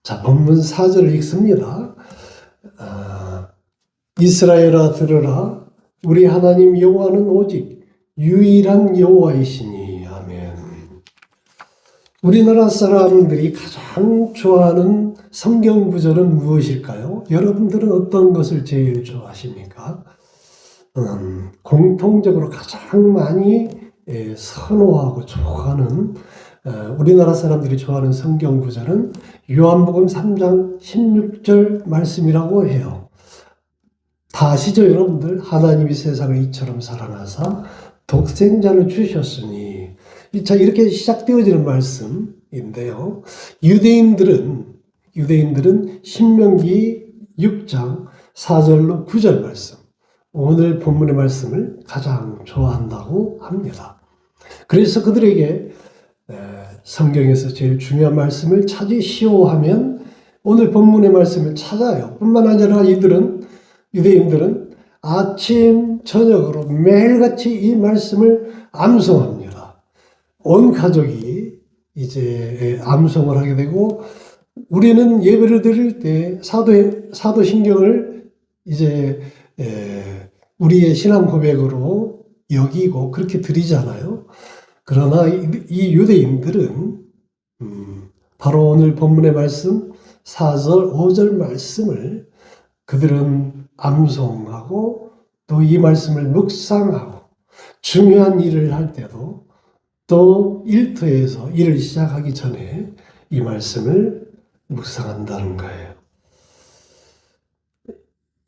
자, 본문 4절을 읽습니다. 이스라엘아 들으라, 우리 하나님 여호와는 오직 유일한 여호와이시니. 아멘. 우리나라 사람들이 가장 좋아하는 성경 구절은 무엇일까요? 여러분들은 어떤 것을 제일 좋아하십니까? 공통적으로 가장 많이 선호하고 좋아하는 우리나라 사람들이 좋아하는 성경 구절은 요한복음 3장 16절 말씀이라고 해요. 다 아시죠, 여러분들? 하나님이 세상을 이처럼 사랑하사 독생자를 주셨으니. 자, 이렇게 시작되어지는 말씀인데요. 유대인들은 신명기 6장 4절로 9절 말씀, 오늘 본문의 말씀을 가장 좋아한다고 합니다. 그래서 그들에게 성경에서 제일 중요한 말씀을 찾으시오 하면 오늘 본문의 말씀을 찾아요. 뿐만 아니라 유대인들은 아침, 저녁으로 매일같이 이 말씀을 암송합니다. 온 가족이 이제 암송을 하게 되고, 우리는 예배를 드릴 때 사도신경을 이제 우리의 신앙 고백으로 여기고 그렇게 드리잖아요. 그러나 이 유대인들은 바로 오늘 본문의 말씀 4절, 5절 말씀을 그들은 암송하고 또 이 말씀을 묵상하고, 중요한 일을 할 때도 또 일터에서 일을 시작하기 전에 이 말씀을 묵상한다는 거예요.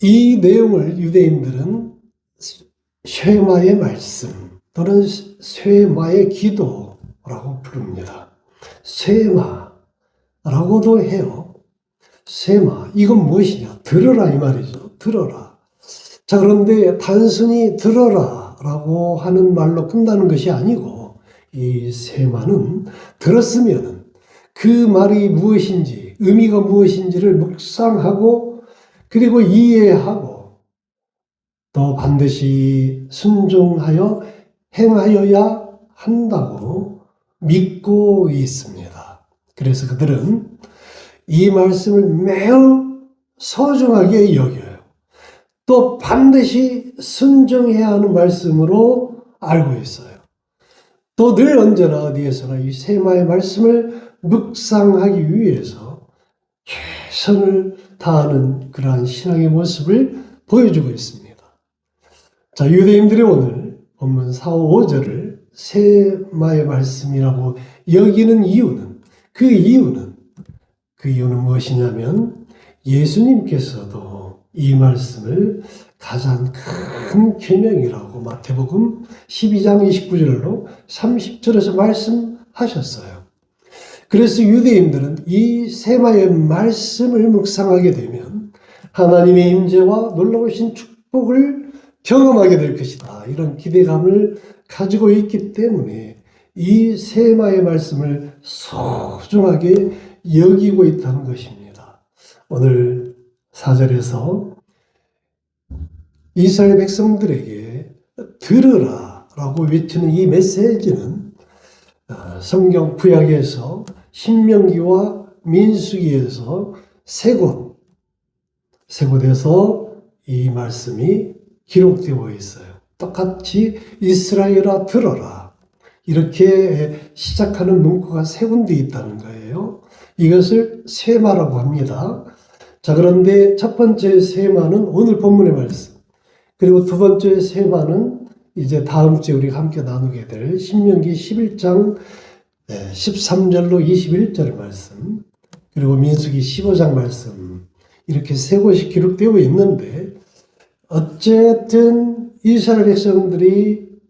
이 내용을 유대인들은 쉐마의 말씀 또는 쉐마의 기도라고 부릅니다. 쉐마라고도 해요. 쉐마, 이건 무엇이냐? 들어라 이 말이죠. 들어라. 자, 그런데 단순히 들어라 라고 하는 말로 끝나는 것이 아니고, 이 쉐마는 들었으면 그 말이 무엇인지, 의미가 무엇인지를 묵상하고 그리고 이해하고 또 반드시 순종하여 행하여야 한다고 믿고 있습니다. 그래서 그들은 이 말씀을 매우 소중하게 여겨요. 또 반드시 순종해야 하는 말씀으로 알고 있어요. 또 늘 언제나 어디에서나 이 쉐마의 말씀을 묵상하기 위해서 최선을 다하는 그러한 신앙의 모습을 보여주고 있습니다. 자, 유대인들이 오늘 본문 4, 5절을 쉐마의 말씀이라고 여기는 이유는, 그 이유는 무엇이냐면, 예수님께서도 이 말씀을 가장 큰 계명이라고 마태복음 12장 29절로 30절에서 말씀하셨어요. 그래서 유대인들은 이 쉐마의 말씀을 묵상하게 되면 하나님의 임재와 놀라우신 축복을 경험하게 될 것이다, 이런 기대감을 가지고 있기 때문에 이 쉐마의 말씀을 소중하게 여기고 있다는 것입니다. 오늘 4절에서 이스라엘 백성들에게 들으라 라고 외치는 이 메시지는 성경 구약에서 신명기와 민수기에서 세 곳에서 이 말씀이 기록되어 있어요. 똑같이 이스라엘아 들어라, 이렇게 시작하는 문구가 세 군데 있다는 거예요. 이것을 쉐마라고 합니다. 자, 그런데 첫 번째 쉐마는 오늘 본문의 말씀, 그리고 두 번째 쉐마는 이제 다음 주에 우리가 함께 나누게 될 신명기 11장 13절로 21절 말씀, 그리고 민수기 15장 말씀, 이렇게 세 곳이 기록되어 있는데, 어쨌든 이스라엘 백성들이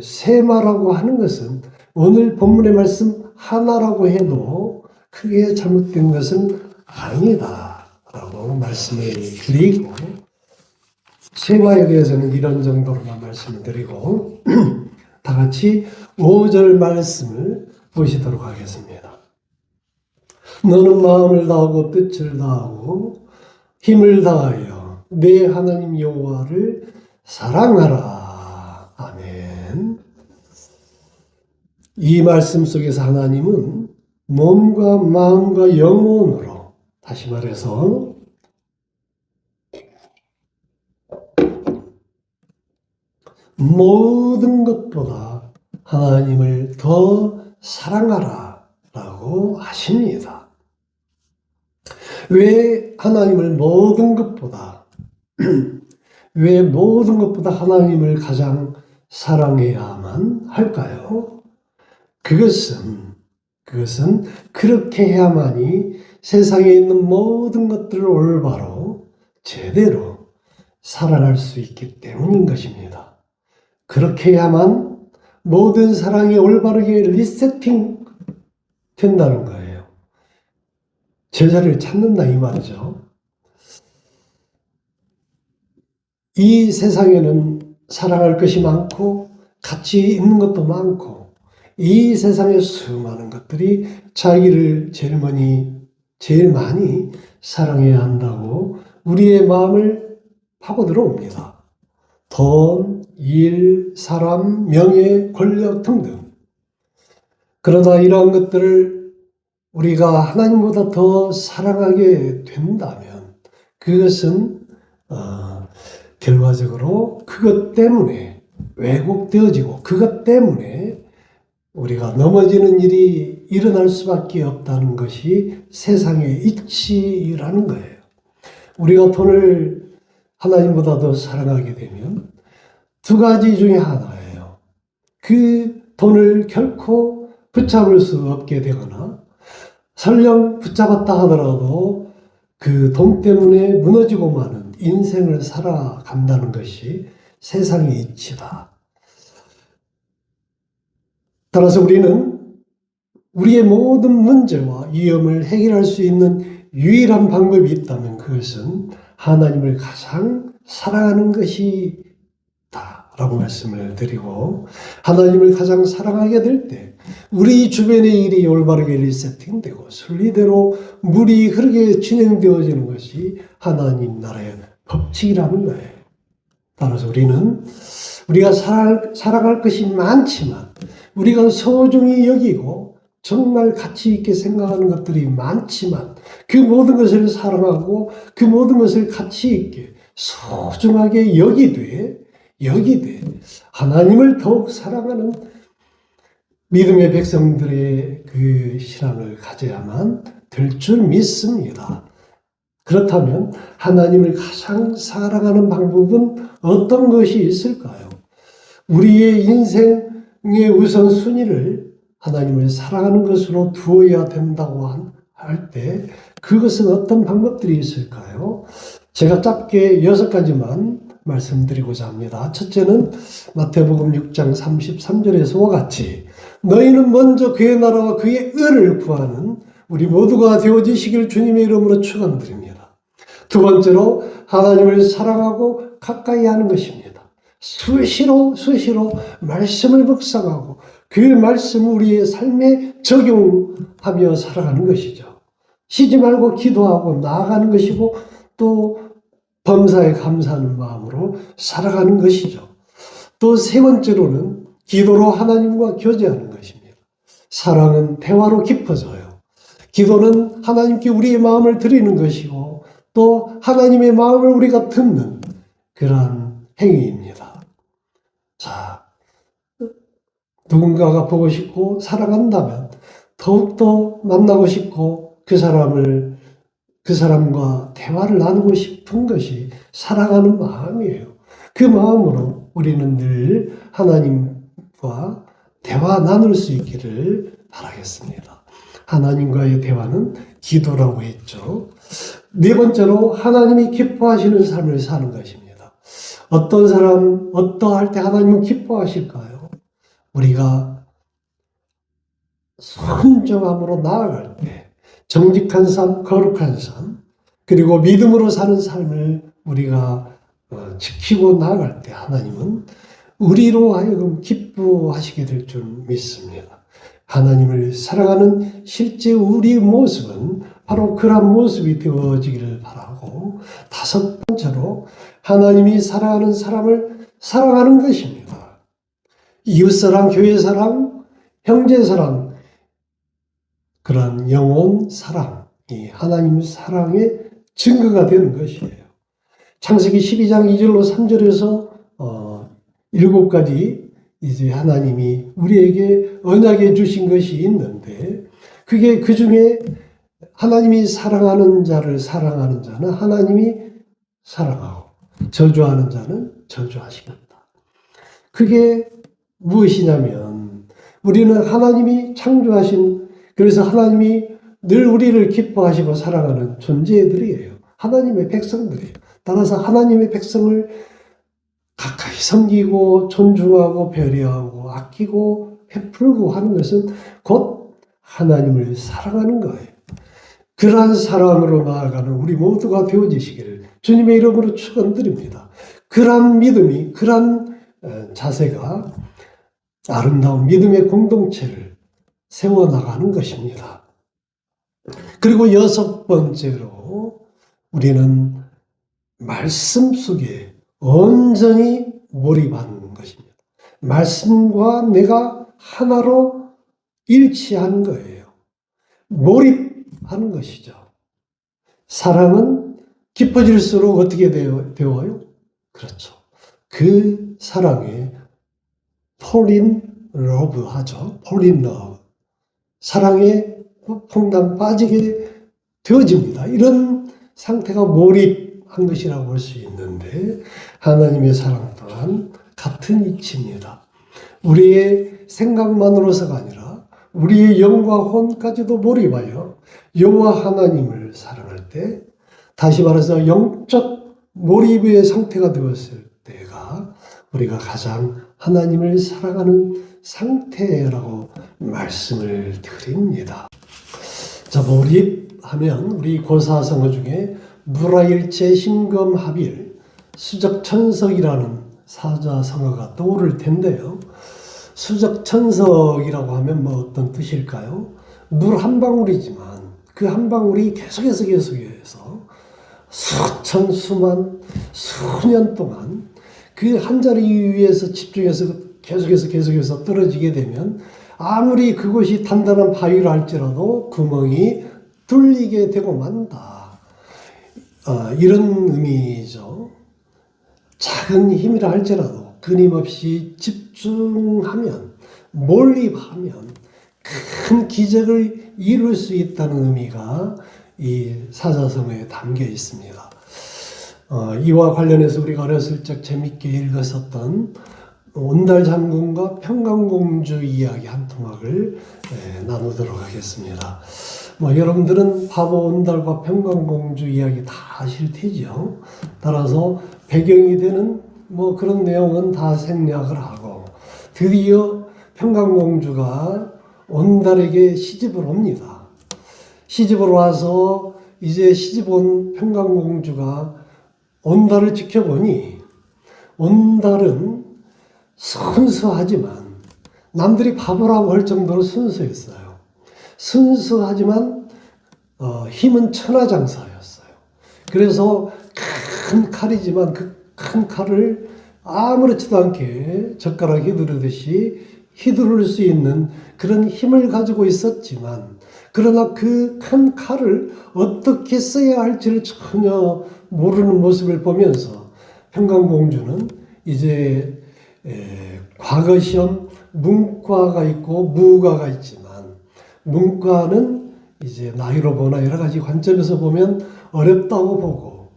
쉐마라고 하는 것은 오늘 본문의 말씀 하나라고 해도 크게 잘못된 것은 아니다라고 말씀을 드리고, 쉐마에 대해서는 이런 정도로만 말씀을 드리고 다 같이 5절 말씀을 보시도록 하겠습니다. 너는 마음을 다하고 뜻을 다하고 힘을 다하여 내 하나님 여호와를 사랑하라. 아멘. 이 말씀 속에서 하나님은 몸과 마음과 영혼으로 다시 말해서 모든 것보다 하나님을 더 사랑하라 라고 하십니다. 왜 하나님을 모든 것보다 왜 모든 것보다 하나님을 가장 사랑해야만 할까요? 그것은 그렇게 해야만이 세상에 있는 모든 것들을 올바로 제대로 사랑할 수 있기 때문인 것입니다. 그렇게 해야만 모든 사랑이 올바르게 리세팅 된다는 거예요. 제자리를 찾는다 이 말이죠. 이 세상에는 사랑할 것이 많고 가치 있는 것도 많고 이 세상의 수많은 것들이 자기를 제일 많이 사랑해야 한다고 우리의 마음을 파고들어 옵니다. 돈, 일, 사람, 명예, 권력 등등. 그러나 이러한 것들을 우리가 하나님보다 더 사랑하게 된다면 그것은 결과적으로 그것 때문에 왜곡되어지고 그것 때문에 우리가 넘어지는 일이 일어날 수밖에 없다는 것이 세상의 이치라는 거예요. 우리가 돈을 하나님보다 더 사랑하게 되면 두 가지 중에 하나예요. 그 돈을 결코 붙잡을 수 없게 되거나 설령 붙잡았다 하더라도 그 돈 때문에 무너지고 마는 인생을 살아간다는 것이 세상의 이치다. 따라서 우리는 우리의 모든 문제와 위험을 해결할 수 있는 유일한 방법이 있다면 그것은 하나님을 가장 사랑하는 것이다 라고 말씀을 드리고 하나님을 가장 사랑하게 될 때 우리 주변의 일이 올바르게 리세팅되고 순리대로 물이 흐르게 진행되어지는 것이 하나님 나라의 법칙이라는 거예요. 따라서 우리가 살아갈 것이 많지만 우리가 소중히 여기고 정말 가치 있게 생각하는 것들이 많지만 그 모든 것을 사랑하고 그 모든 것을 가치 있게 소중하게 여기되 하나님을 더욱 사랑하는 믿음의 백성들의 그 신앙을 가져야만 될 줄 믿습니다. 그렇다면 하나님을 가장 사랑하는 방법은 어떤 것이 있을까요? 우리의 인생의 우선순위를 하나님을 사랑하는 것으로 두어야 된다고 할 때 그것은 어떤 방법들이 있을까요? 제가 짧게 6가지만 말씀드리고자 합니다. 첫째는 마태복음 6장 33절에서와 같이 너희는 먼저 그의 나라와 그의 의를 구하는 우리 모두가 되어지시길 주님의 이름으로 축원드립니다. 두 번째로 하나님을 사랑하고 가까이 하는 것입니다. 수시로 말씀을 묵상하고 그 말씀을 우리의 삶에 적용하며 살아가는 것이죠. 쉬지 말고 기도하고 나아가는 것이고 또 범사에 감사하는 마음으로 살아가는 것이죠. 또 세 번째로는 기도로 하나님과 교제하는 것입니다. 사랑은 대화로 깊어져요. 기도는 하나님께 우리의 마음을 드리는 것이고 또 하나님의 마음을 우리가 듣는 그러한 행위입니다. 자, 누군가가 보고 싶고 사랑한다면 더욱더 만나고 싶고 그 사람과 대화를 나누고 싶은 것이 사랑하는 마음이에요. 그 마음으로 우리는 늘 하나님과 대화 나눌 수 있기를 바라겠습니다. 하나님과의 대화는 기도라고 했죠. 네 번째로 하나님이 기뻐하시는 삶을 사는 것입니다. 어떤 사람, 어떠할 때 하나님은 기뻐하실까요? 우리가 순종함으로 나아갈 때 정직한 삶, 거룩한 삶, 그리고 믿음으로 사는 삶을 우리가 지키고 나아갈 때 하나님은 우리로 하여금 기뻐하시게 될 줄 믿습니다. 하나님을 사랑하는 실제 우리의 모습은 바로 그런 모습이 되어지기를 바라고 다섯 번째로 하나님이 사랑하는 사람을 사랑하는 것입니다. 이웃사랑, 교회사랑, 형제사랑, 그런 영혼 사랑 이 하나님 사랑의 증거가 되는 것이에요. 창세기 12장 2절로 3절에서 7가지 이제 하나님이 우리에게 언약해 주신 것이 있는데, 그게 그 중에 하나님이 사랑하는 자를 사랑하는 자는 하나님이 사랑하고 저주하는 자는 저주하시겠다. 그게 무엇이냐면, 우리는 하나님이 창조하신, 그래서 하나님이 늘 우리를 기뻐하시고 사랑하는 존재들이에요. 하나님의 백성들이에요. 따라서 하나님의 백성을 가까이 섬기고 존중하고 배려하고 아끼고 베풀고 하는 것은 곧 하나님을 사랑하는 거예요. 그러한 사랑으로 나아가는 우리 모두가 되어지시기를 주님의 이름으로 축원드립니다. 그러한 믿음이, 그러한 자세가 아름다운 믿음의 공동체를 세워나가는 것입니다. 그리고 6번째로 우리는 말씀 속에 온전히 몰입하는 것입니다. 말씀과 내가 하나로 일치하는 거예요. 몰입하는 것이죠. 사랑은 깊어질수록 어떻게 되어요? 그렇죠. 그 사랑에 fall in love 하죠. fall in love. 사랑에 퐁당 빠지게 되어집니다. 이런 상태가 몰입한 것이라고 볼 수 있는데, 하나님의 사랑 또한 같은 이치입니다. 우리의 생각만으로서가 아니라 우리의 영과 혼까지도 몰입하여 여호와 하나님을 사랑할 때, 다시 말해서 영적 몰입의 상태가 되었을 때가 우리가 가장 하나님을 사랑하는 상태라고 말씀을 드립니다. 자, 몰입하면 우리 고사성어 중에 무라일체 심검합일 수적천석이라는 사자성어가 떠오를 텐데요. 수적천석이라고 하면 뭐 어떤 뜻일까요? 물 한 방울이지만 그 한 방울이 계속해서 수천 수만 수년 동안 그 한 자리 위에서 집중해서 계속해서 떨어지게 되면 아무리 그곳이 단단한 바위라 할지라도 구멍이 뚫리게 되고 만다. 이런 의미죠. 작은 힘이라 할지라도 끊임없이 집중하면, 몰입하면 큰 기적을 이룰 수 있다는 의미가 이 사자성어에 담겨 있습니다. 이와 관련해서 우리가 어렸을 적 재밌게 읽었었던 온달 장군과 평강공주 이야기 한 토막을 나누도록 하겠습니다. 여러분들은 바보 온달과 평강공주 이야기 다 아실 테죠. 따라서 배경이 되는 그런 내용은 다 생략을 하고, 드디어 평강공주가 온달에게 시집을 옵니다. 시집을 와서 이제 시집 온 평강공주가 온달을 지켜보니, 온달은 순수하지만, 남들이 바보라고 할 정도로 순수했어요. 순수하지만 힘은 천하장사였어요. 그래서 큰 칼이지만 그 큰 칼을 아무렇지도 않게 젓가락 휘두르듯이 휘두를 수 있는 그런 힘을 가지고 있었지만, 그러나 그 큰 칼을 어떻게 써야 할지를 전혀 모르는 모습을 보면서 평강공주는 이제 과거 시험 문과가 있고 무과가 있지만, 문과는 이제 나이로 보나 여러 가지 관점에서 보면 어렵다고 보고,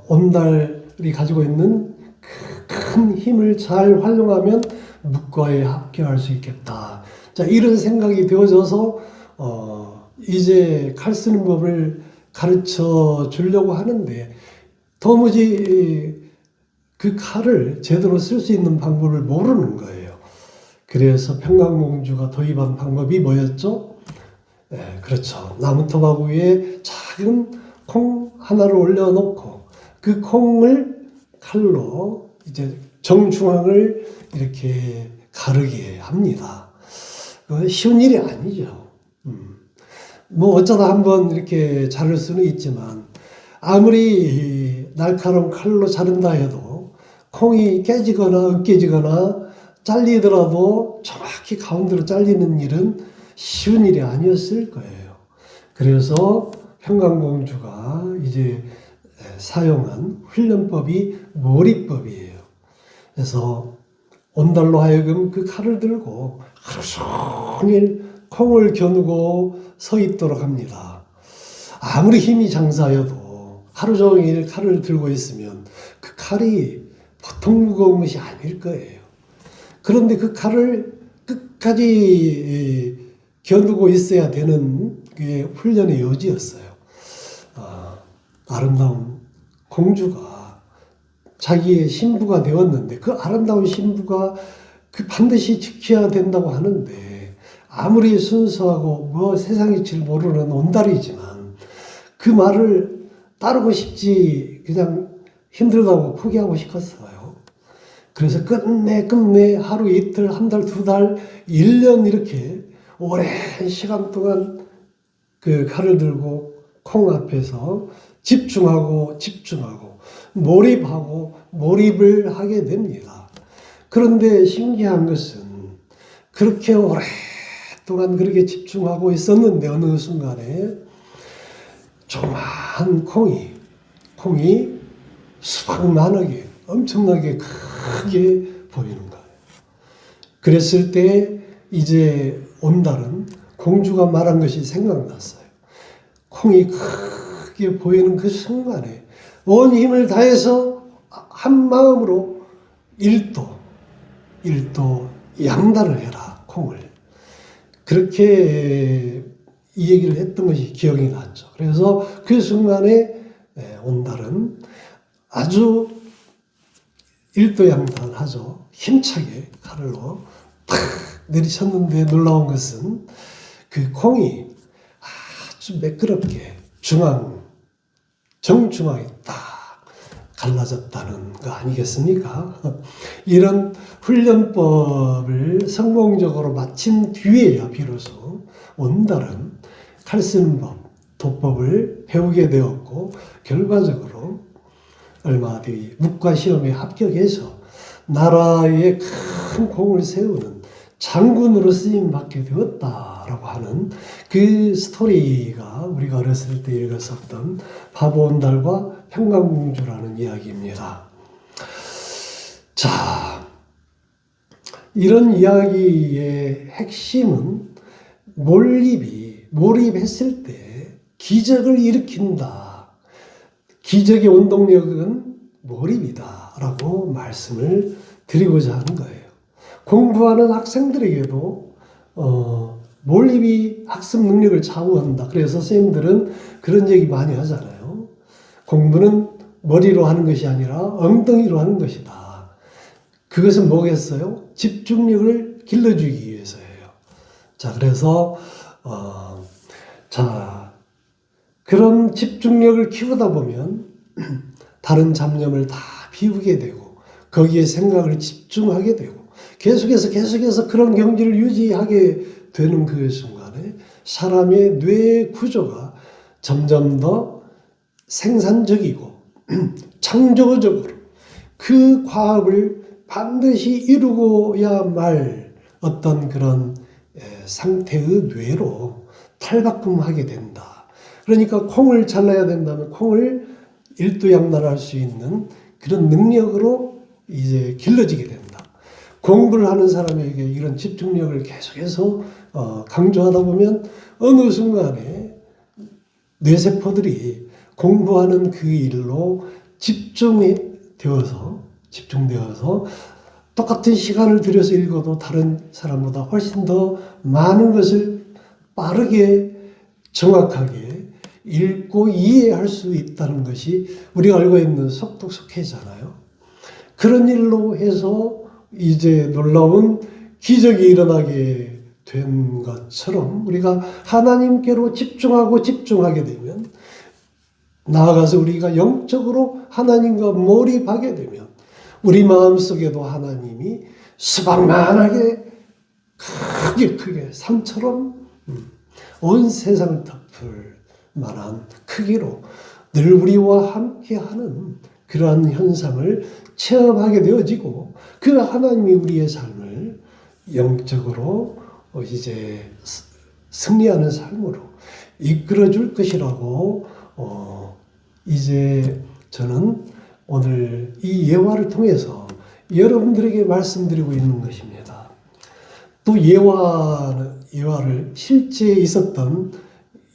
온달이 가지고 있는 큰 힘을 잘 활용하면 문과에 합격할 수 있겠다. 자, 이런 생각이 되어져서 이제 칼 쓰는 법을 가르쳐 주려고 하는데, 도무지 그 칼을 제대로 쓸 수 있는 방법을 모르는 거예요. 그래서 평강공주가 도입한 방법이 뭐였죠? 그렇죠. 나무토막 위에 작은 콩 하나를 올려놓고 그 콩을 칼로 이제 정중앙을 이렇게 가르게 합니다. 쉬운 일이 아니죠. 어쩌다 한번 이렇게 자를 수는 있지만, 아무리 날카로운 칼로 자른다 해도 콩이 깨지거나 으깨지거나 잘리더라도 정확히 가운데로 잘리는 일은 쉬운 일이 아니었을 거예요. 그래서 평강공주가 이제 사용한 훈련법이 몰입법이에요. 그래서 온달로 하여금 그 칼을 들고 하루 종일 콩을 겨누고 서 있도록 합니다. 아무리 힘이 장사여도 하루 종일 칼을 들고 있으면 그 칼이 보통 무거운 것이 아닐 거예요. 그런데 그 칼을 끝까지 겨누고 있어야 되는 게 훈련의 요지였어요. 아름다운 공주가 자기의 신부가 되었는데 그 아름다운 신부가 그 반드시 지켜야 된다고 하는데 아무리 순수하고 뭐 세상 이치를 모르는 온달이지만 그 말을 따르고 싶지 그냥 힘들다고 포기하고 싶었어요. 그래서 끝내 하루 이틀 한 달 두 달 1년 이렇게 오랜 시간 동안 그 칼을 들고 콩 앞에서 집중하고 몰입을 하게 됩니다. 그런데 신기한 것은 그렇게 오랫동안 그렇게 집중하고 있었는데 어느 순간에 조그마한 콩이 수박만하게 개 엄청나게 크게 보이는 거예요. 그랬을 때 이제 온달은 공주가 말한 것이 생각났어요. 콩이 크게 보이는 그 순간에 온 힘을 다해서 한 마음으로 일도 양단을 해라, 콩을. 그렇게 이 얘기를 했던 것이 기억이 났죠. 그래서 그 순간에 온달은 아주 일도양단하죠. 힘차게 칼로 탁 내리쳤는데 놀라운 것은 그 콩이 아주 매끄럽게 정중앙에 딱 갈라졌다는 거 아니겠습니까? 이런 훈련법을 성공적으로 마친 뒤에야 비로소 온달은 칼 쓰는 법, 도법을 배우게 되었고 결과적으로 얼마 뒤 묵과 시험에 합격해서 나라에 큰 공을 세우는 장군으로 쓰임받게 되었다라고 하는 그 스토리가 우리가 어렸을 때 읽었었던 바보온달과 평강공주라는 이야기입니다. 자, 이런 이야기의 핵심은 몰입했을 때 기적을 일으킨다. 기적의 원동력은 몰입이다라고 말씀을 드리고자 하는 거예요. 공부하는 학생들에게도 몰입이 학습 능력을 좌우한다. 그래서 선생님들은 그런 얘기 많이 하잖아요. 공부는 머리로 하는 것이 아니라 엉덩이로 하는 것이다. 그것은 뭐겠어요? 집중력을 길러주기 위해서예요. 자, 그래서 그런 집중력을 키우다 보면 다른 잡념을 다 비우게 되고 거기에 생각을 집중하게 되고 계속해서 그런 경지를 유지하게 되는 그 순간에 사람의 뇌 구조가 점점 더 생산적이고 창조적으로 그 과업을 반드시 이루고야 말 어떤 그런 상태의 뇌로 탈바꿈하게 된다. 그러니까 콩을 잘라야 된다면 콩을 일두양단할 수 있는 그런 능력으로 이제 길러지게 된다. 공부를 하는 사람에게 이런 집중력을 계속해서 강조하다 보면 어느 순간에 뇌세포들이 공부하는 그 일로 집중되어서 똑같은 시간을 들여서 읽어도 다른 사람보다 훨씬 더 많은 것을 빠르게 정확하게 읽고 이해할 수 있다는 것이 우리가 알고 있는 속독속해잖아요. 그런 일로 해서 이제 놀라운 기적이 일어나게 된 것처럼 우리가 하나님께로 집중하게 되면 나아가서 우리가 영적으로 하나님과 몰입하게 되면 우리 마음속에도 하나님이 수박만하게 크게 산처럼 온 세상을 덮을 만한 크기로 늘 우리와 함께하는 그러한 현상을 체험하게 되어지고 그 하나님이 우리의 삶을 영적으로 이제 승리하는 삶으로 이끌어 줄 것이라고 이제 저는 오늘 이 예화를 통해서 여러분들에게 말씀드리고 있는 것입니다. 또 예화를 실제 있었던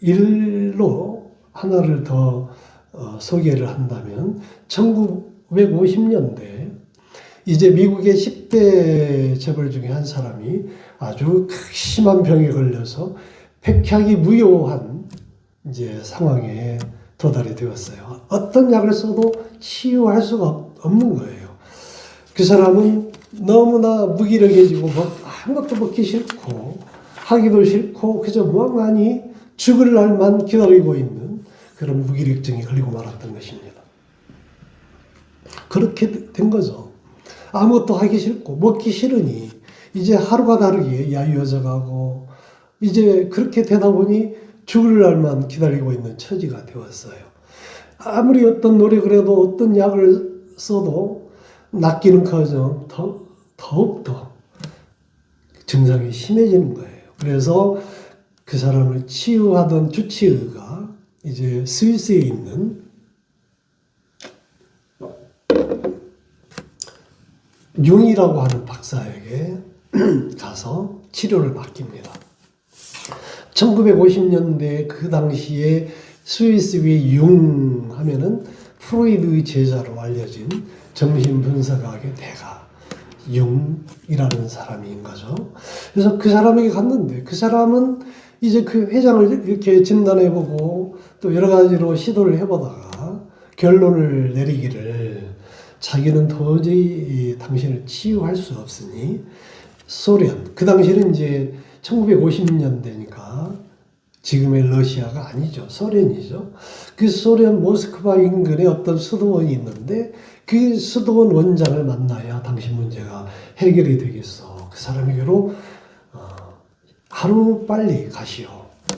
일로 하나를 더 소개를 한다면 1950년대 이제 미국의 10대 재벌 중에 한 사람이 아주 심한 병에 걸려서 백약이 무효한 이제 상황에 도달이 되었어요. 어떤 약을 써도 치유할 수가 없는 거예요. 그 사람은 너무나 무기력해지고 아무것도 먹기 싫고 하기도 싫고 그저 멍하니 죽을 날만 기다리고 있는 그런 무기력증이 걸리고 말았던 것입니다. 그렇게 된 거죠. 아무것도 하기 싫고 먹기 싫으니 이제 하루가 다르게 야유어져 가고 이제 그렇게 되다 보니 죽을 날만 기다리고 있는 처지가 되었어요. 아무리 어떤 노력을 해도 어떤 약을 써도 낫기는커녕 더욱더 증상이 심해지는 거예요. 그래서 그 사람을 치유하던 주치의가 이제 스위스에 있는 융이라고 하는 박사에게 가서 치료를 맡깁니다. 1950년대 그 당시에 스위스의 융 하면은 프로이드의 제자로 알려진 정신분석학의 대가 융이라는 사람인 거죠. 그래서 그 사람에게 갔는데 그 사람은 이제 그 회장을 이렇게 진단해보고 또 여러 가지로 시도를 해보다가 결론을 내리기를 자기는 도저히 당신을 치유할 수 없으니 소련, 그 당시는 이제 1950년대니까 지금의 러시아가 아니죠. 소련이죠. 그 소련 모스크바 인근에 어떤 수도원이 있는데 그 수도원 원장을 만나야 당신 문제가 해결이 되겠어. 그 사람에게로 하루 빨리 가시오.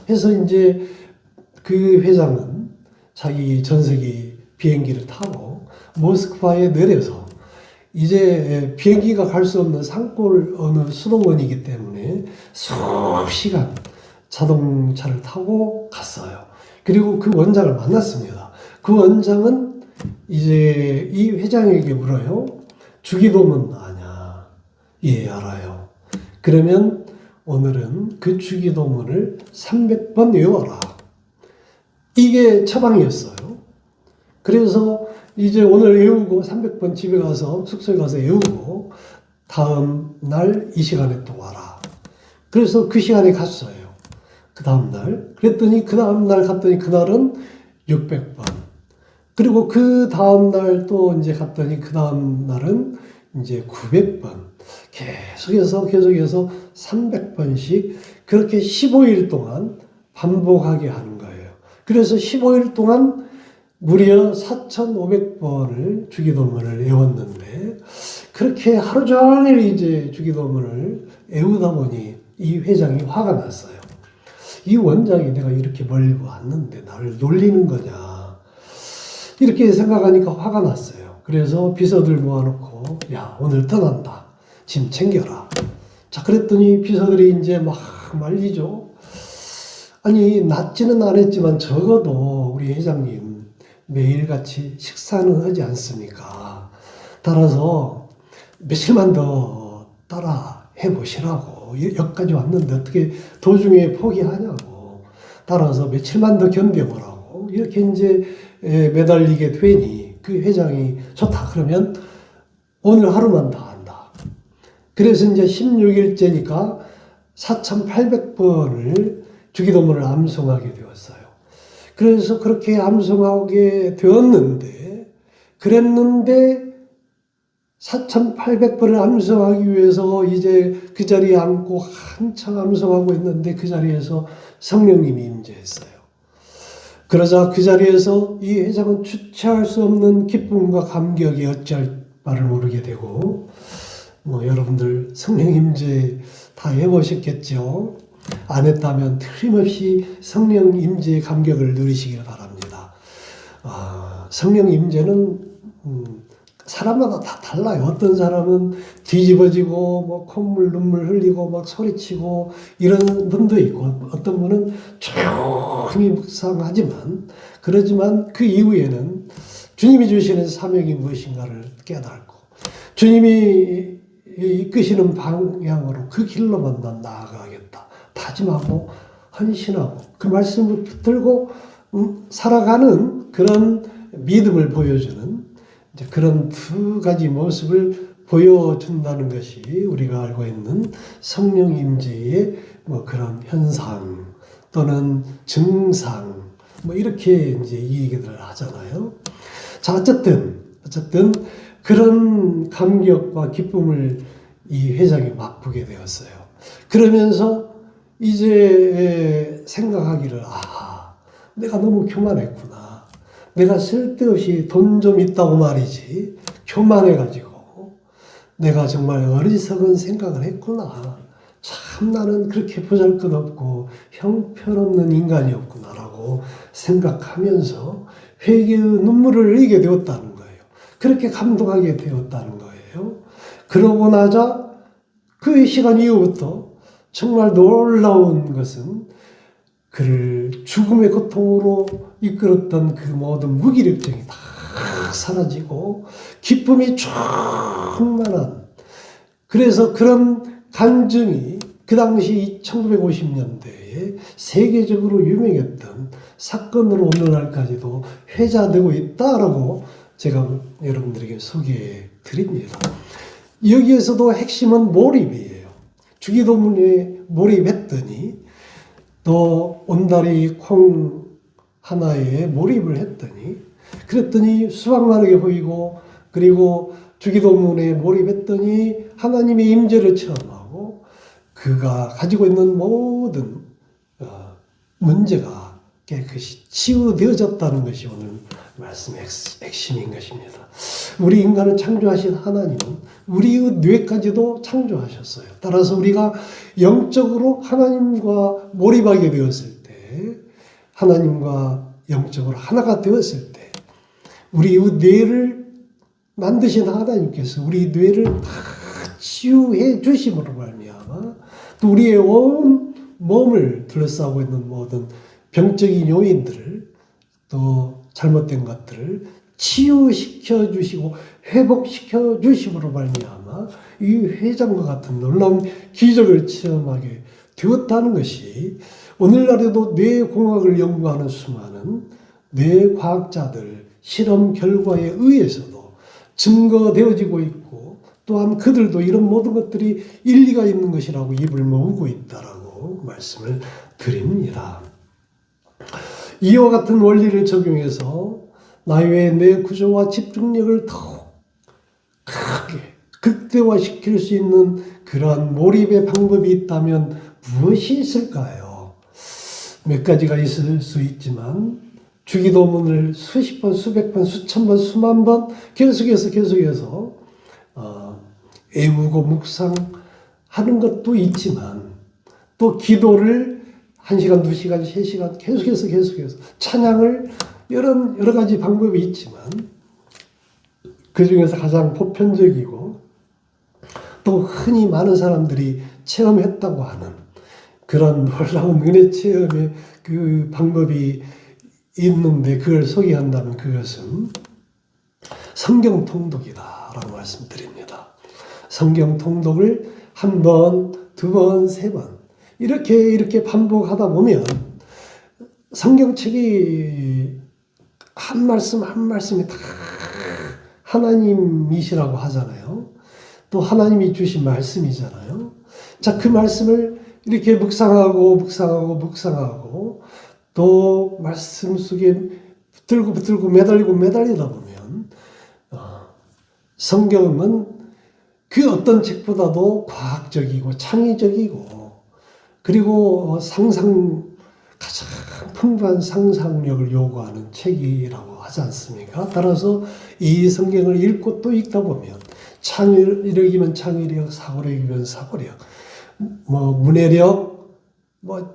해서 이제 그 회장은 자기 전세기 비행기를 타고 모스크바에 내려서 이제 비행기가 갈 수 없는 산골 어느 수도원이기 때문에 수십 시간 자동차를 타고 갔어요. 그리고 그 원장을 만났습니다. 그 원장은 이제 이 회장에게 물어요. 주기도문 아냐? 예, 알아요. 그러면 오늘은 그 주기도문을 300번 외워라. 이게 처방이었어요. 그래서 이제 오늘 외우고 300번 집에 가서 숙소에 가서 외우고 다음 날 이 시간에 또 와라. 그래서 그 시간에 갔어요. 그 다음 날. 그랬더니 그 다음 날 갔더니 그날은 600번. 그리고 그 다음 날 또 이제 갔더니 그 다음 날은 이제 900번. 계속해서 300번씩 그렇게 15일 동안 반복하게 하는 거예요. 그래서 15일 동안 무려 4,500번을 주기도문을 외웠는데 그렇게 하루 종일 이제 주기도문을 외우다 보니 이 회장이 화가 났어요. 이 원장이 내가 이렇게 멀리 왔는데 나를 놀리는 거냐 이렇게 생각하니까 화가 났어요. 그래서 비서들 모아놓고 야 오늘 떠난다. 짐 챙겨라. 자 그랬더니 비서들이 이제 막 말리죠. 아니 낫지는 않았지만 적어도 우리 회장님 매일같이 식사는 하지 않습니까? 따라서 며칠만 더 따라 해보시라고. 여기까지 왔는데 어떻게 도중에 포기하냐고. 따라서 며칠만 더 견뎌보라고. 이렇게 이제 매달리게 되니 그 회장이 좋다. 그러면 오늘 하루만 더 한다. 그래서 이제 16일째니까 4,800번을 주기도문을 암송하게 되었어요. 그래서 그렇게 암송하게 되었는데, 그랬는데 4,800번을 암송하기 위해서 이제 그 자리에 앉고 한참 암송하고 있는데 그 자리에서 성령님이 임재했어요. 그러자 그 자리에서 이 회장은 주체할 수 없는 기쁨과 감격이 어찌할 바를 모르게 되고, 여러분들 성령 임재 다 해보셨겠죠? 안 했다면 틀림없이 성령 임재의 감격을 누리시길 바랍니다. 성령 임재는 사람마다 다 달라요. 어떤 사람은 뒤집어지고 뭐 콧물 눈물 흘리고 막 소리치고 이런 분도 있고, 어떤 분은 조용히 묵상하지만, 그러지만 그 이후에는 주님이 주시는 사명이 무엇인가를 깨닫고 주님이 이끄시는 방향으로 그 길로만 난 나아가겠다 다짐하고 헌신하고 그 말씀을 붙들고 살아가는 그런 믿음을 보여주는 이제 그런 두 가지 모습을 보여준다는 것이 우리가 알고 있는 성령 임재의 뭐 그런 현상 또는 증상 뭐 이렇게 이제 이 얘기들을 하잖아요. 자, 어쨌든 그런 감격과 기쁨을 이 회장이 맛보게 되었어요. 그러면서 이제 생각하기를, 아하, 내가 너무 교만했구나. 내가 쓸데없이 돈 좀 있다고 말이지 교만해가지고 내가 정말 어리석은 생각을 했구나. 참 나는 그렇게 보잘것없고 형편없는 인간이었구나라고 생각하면서 회개의 눈물을 흘리게 되었다는 거예요. 그렇게 감동하게 되었다는 거예요. 그러고 나자 그 시간 이후부터 정말 놀라운 것은 그를 죽음의 고통으로 이끌었던 그 모든 무기력증이 다 사라지고 기쁨이 충만한, 그래서 그런 간증이 그 당시 1950년대에 세계적으로 유명했던 사건으로 오늘날까지도 회자되고 있다라고 제가 여러분들에게 소개해 드립니다. 여기에서도 핵심은 몰입이에요. 주기도문에 몰입했더니 또 온다리 콩 하나에 몰입을 했더니 그랬더니 수박마르게 보이고, 그리고 주기도문에 몰입했더니 하나님의 임재를 체험하고 그가 가지고 있는 모든 문제가 깨끗이 치유되어졌다는 것이 오늘 말씀의 핵심인 것입니다. 우리 인간을 창조하신 하나님은 우리의 뇌까지도 창조하셨어요. 따라서 우리가 영적으로 하나님과 몰입하게 되었을 때, 하나님과 영적으로 하나가 되었을 때, 우리의 뇌를 만드신 하나님께서 우리 뇌를 다 치유해 주심으로 말미암아 또 우리의 온 몸을 둘러싸고 있는 모든 병적인 요인들을, 또 잘못된 것들을 치유시켜 주시고 회복시켜 주심으로 말미암아 이 회장과 같은 놀라운 기적을 체험하게 되었다는 것이 오늘날에도 뇌공학을 연구하는 수많은 뇌과학자들 실험 결과에 의해서도 증거되어지고 있고, 또한 그들도 이런 모든 것들이 일리가 있는 것이라고 입을 모으고 있다라고 말씀을 드립니다. 이와 같은 원리를 적용해서 나의 뇌 구조와 집중력을 더욱 크게 극대화시킬 수 있는 그러한 몰입의 방법이 있다면 무엇이 있을까요? 몇 가지가 있을 수 있지만 주기도문을 수십 번, 수백 번, 수천 번, 수만 번 계속해서 애우고 묵상하는 것도 있지만, 또 기도를 1시간, 2시간, 3시간 계속해서 찬양을 여러 가지 방법이 있지만, 그 중에서 가장 보편적이고 또 흔히 많은 사람들이 체험했다고 하는 그런 놀라운 은혜 체험의 그 방법이 있는데, 그걸 소개한다면 그것은 성경 통독이다라고 말씀드립니다. 성경 통독을 한 번, 두 번, 세 번 이렇게 반복하다 보면 성경책이 한 말씀 한 말씀이 다 하나님이시라고 하잖아요. 또 하나님이 주신 말씀이잖아요. 자, 그 말씀을 이렇게 묵상하고 또 말씀 속에 붙들고 매달리다 보면 성경은 그 어떤 책보다도 과학적이고 창의적이고, 그리고 가장 풍부한 상상력을 요구하는 책이라고 하지 않습니까? 따라서 이 성경을 읽고 또 읽다 보면 창의력이면 창의력, 사고력이면 사고력, 문해력,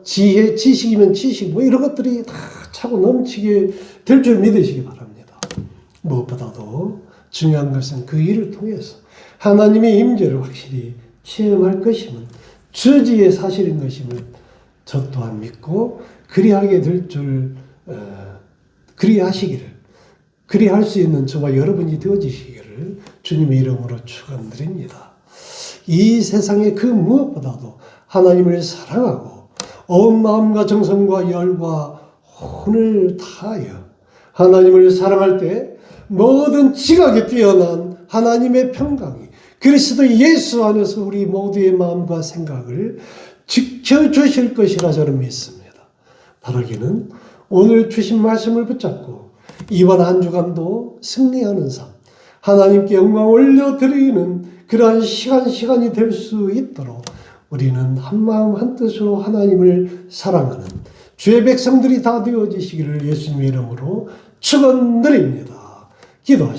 지혜, 지식이면 지식, 이런 것들이 다 차고 넘치게 될 줄 믿으시기 바랍니다. 무엇보다도 중요한 것은 그 일을 통해서 하나님의 임재를 확실히 체험할 것임은 저지의 사실인 것임을 저 또한 믿고 그리하게 될 줄 그리하시기를 그리할 수 있는 저와 여러분이 되어지시기를 주님의 이름으로 축원드립니다. 이 세상의 그 무엇보다도 하나님을 사랑하고 온 마음과 정성과 열과 혼을 다하여 하나님을 사랑할 때 모든 지각에 뛰어난 하나님의 평강이 그리스도 예수 안에서 우리 모두의 마음과 생각을 지켜주실 것이라 저는 믿습니다. 바라기는 오늘 주신 말씀을 붙잡고 이번 한 주간도 승리하는 삶, 하나님께 영광 올려드리는 그러한 시간이 될 수 있도록 우리는 한마음 한뜻으로 하나님을 사랑하는 주의 백성들이 다 되어지시기를 예수님의 이름으로 축원드립니다. 기도하시겠습니다.